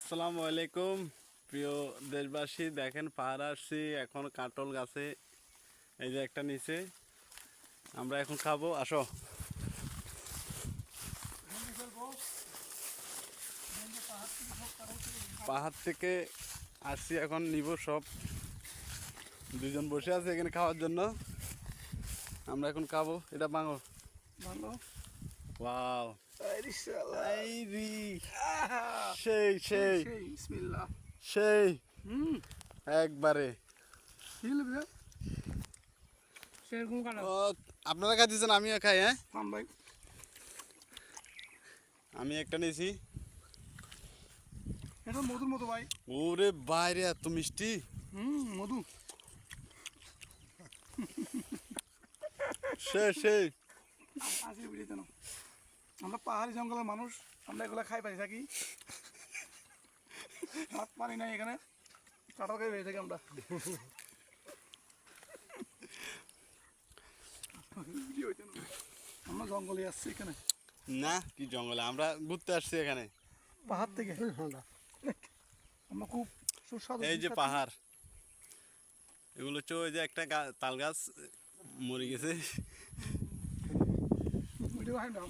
আসসালামু আলাইকুম প্রিয় দেশবাসী। দেখেন পাহাড় আসছি এখন কাঁঠাল গাছে, এই যে একটা নিচে আমরা এখন খাবো। আসো, পাহাড় থেকে আসছি এখন নিব সব। দুজন বসে আছে এখানে খাওয়ার জন্য, আমরা এখন খাবো। এটা ভাঙো ভালো। ওয়াও, আরে শালা। এই রি সেই সেই সেই বিসমিল্লাহ। সেই হুম। একবারে কি লাগবে? সেরকম কাটা। ও, আপনারা খাইতেছেন আমিও খাই। হ্যাঁ, খান ভাই। আমি একটা নিয়েছি। এটা মধুর মতো ভাই। ওরে বাইরে এত মিষ্টি। মধু। সেই আজকে বিড়িতে না, আমরা পাহাড়ি জঙ্গলের মানুষ, আমরা এগুলো খাই পাই থাকি। হাত পানি নাই এখানে, কাঁঠাল খাই পেয়ে থাকি আমরা। আমরা জঙ্গলে আসছি এখানে, না কি জঙ্গলে, আমরা ঘুরতে আসছি এখানে। পাহাড় থেকে। আমরা খুব সুস্বাদু। এই যে পাহাড়, এগুলো হচ্ছে ওই যে একটা তাল গাছ মরে গেছে। ভিডিও খাই না।